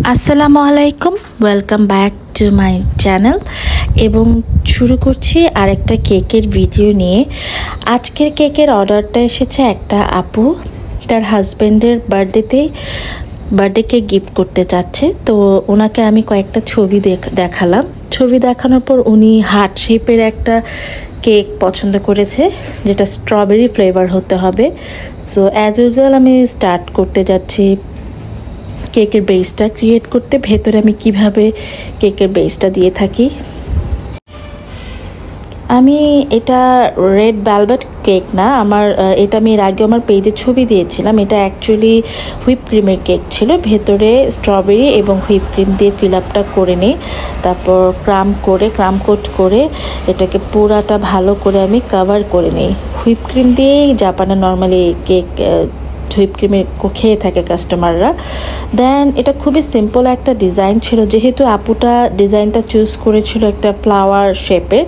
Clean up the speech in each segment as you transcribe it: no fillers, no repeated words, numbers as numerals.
আসসালামু আলাইকুম, welcome back to my channel. এবং শুরু করছি আরেকটা কেকের ভিডিও নিয়ে। আজকের কেকের অর্ডারটা এসেছে একটা আপু তার হাজব্যান্ডের বার্থডে কেক গিফট করতে চাচ্ছে। তো ওনাকে আমি কয়েকটা ছবি দেখালাম। ছবি দেখানোর পর উনি হার্ট শেপের একটা কেক পছন্দ করেছে, যেটা স্ট্রবেরি ফ্লেভার হতে হবে। সো অ্যাজ ইউজুয়াল আমি স্টার্ট করতে যাচ্ছি কেকের বেসটা ক্রিয়েট করতে। ভেতরে আমি কিভাবে কেকের বেসটা দিয়ে থাকি। আমি এটা রেড ভেলভেট কেক না, এটা আমি এর আগে আমার পেজে ছবি দিয়েছিলাম। এটা অ্যাকচুয়ালি হুইপ ক্রিমের কেক ছিল। ভেতরে স্ট্রবেরি এবং হুইপ ক্রিম দিয়ে ফিল আপটা করে নিই, তারপর ক্রাম কোট করে এটাকে পুরাটা ভালো করে আমি কভার করে নিই। হুইপ ক্রিম দিয়েই জাপানে নর্মালি কেক হুইপ ক্রিমের খেয়ে থাকে কাস্টমাররা। দেন এটা খুবই সিম্পল একটা ডিজাইন ছিল, যেহেতু আপুটা ডিজাইনটা চুজ করেছিল একটা ফ্লাওয়ার শেপের।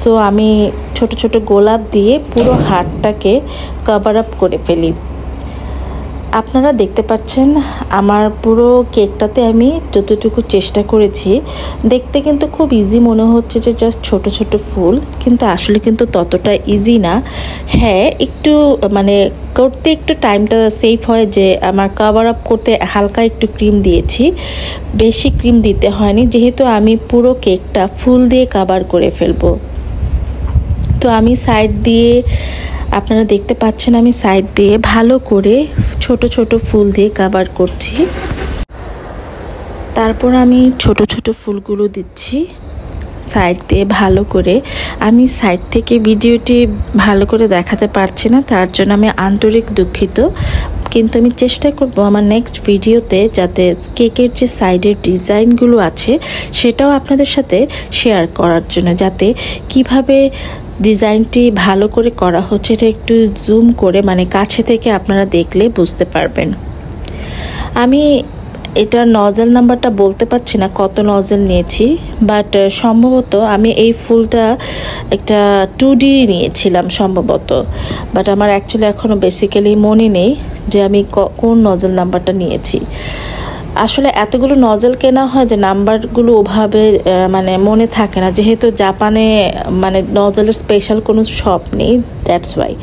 সো আমি ছোট ছোট গোলাপ দিয়ে পুরো হার্টটাকে কভার আপ করে ফেলি। আপনারা দেখতে পাচ্ছেন আমার পুরো কেকটাতে আমি যতটুকু চেষ্টা করেছি। দেখতে কিন্তু খুব ইজি মনে হচ্ছে যে জাস্ট ছোট ছোট ফুল, কিন্তু আসলে কিন্তু ততটা ইজি না। হ্যাঁ, একটু করতে একটু টাইমটা সেভ হয়, যে আমার কভার আপ করতে হালকা একটু ক্রিম দিয়েছি, বেশি ক্রিম দিতে হয়নি, যেহেতু আমি পুরো কেকটা ফুল দিয়ে কভার করে ফেলবো। তো আমি সাইড দিয়ে, আপনারা দেখতে পাচ্ছেন আমি সাইড দিয়ে ভালো করে ছোট ছোট ফুল দিয়ে কভার করছি। তারপর আমি ছোট ছোট ফুলগুলো দিচ্ছি সাইড দিয়ে ভালো করে। আমি সাইড থেকে ভিডিওটি ভালো করে দেখাতে পারছি না, তার জন্য আমি আন্তরিক দুঃখিত। কিন্তু আমি চেষ্টা করব আমার নেক্সট ভিডিওতে যাতে কেকের যে সাইডের ডিজাইনগুলো আছে সেটাও আপনাদের সাথে শেয়ার করার জন্য, যাতে কিভাবে ডিজাইনটি ভালো করে করা হচ্ছে এটা একটু জুম করে কাছে থেকে আপনারা দেখলে বুঝতে পারবেন। আমি এটার নজল নাম্বারটা বলতে পারছি না কত নজল নিয়েছি, বাট সম্ভবত আমি এই ফুলটা একটা 2D নিয়েছিলাম সম্ভবত, বাট আমার অ্যাকচুয়ালি এখনও বেসিক্যালি মনে নেই যে আমি কোন নজল নাম্বারটা নিয়েছি। আসলে এতগুলো নজল কেনা হয় যে নাম্বারগুলো ওভাবে মনে থাকে না, যেহেতু জাপানে নজলের স্পেশাল কোনো শপ নেই, দ্যাটস ওয়াই।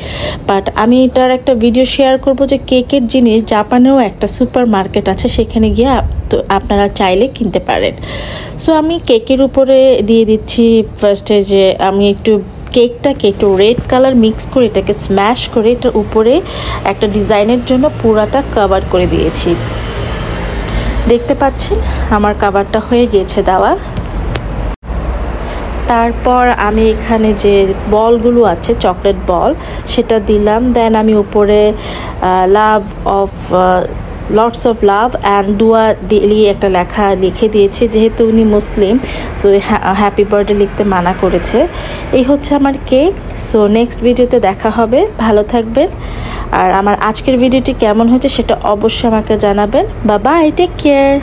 বাট আমি এটার একটা ভিডিও শেয়ার করব যে কেকের জিনিস জাপানেও একটা সুপার মার্কেট আছে, সেখানে গিয়ে আপনারা চাইলে কিনতে পারেন। সো আমি কেকের উপরে দিয়ে দিচ্ছি ফার্স্টে যে আমি কেকটাকে একটু রেড কালার মিক্স করে এটাকে স্ম্যাশ করে এটার উপরে একটা ডিজাইনের জন্য পুরাটা কভার করে দিয়েছি। দেখতে পাচ্ছেন আমার কভারটা হয়ে গিয়েছে দেওয়া। তারপর আমি এখানে যে বলগুলো আছে চকলেট বল সেটা দিলাম। দেন আমি উপরে লটস অফ লাভ অ্যান্ড দুয়া দিয়ে একটা লেখা লিখে দিয়েছি, যেহেতু উনি মুসলিম, সো হ্যাপি বার্থডে লিখতে মানা করেছে। এই হচ্ছে আমার কেক। সো নেক্সট ভিডিওতে দেখা হবে, ভালো থাকবেন। আর আমার আজকের ভিডিওটি কেমন হয়েছে সেটা অবশ্যই আমাকে জানাবেন। Bye, take care.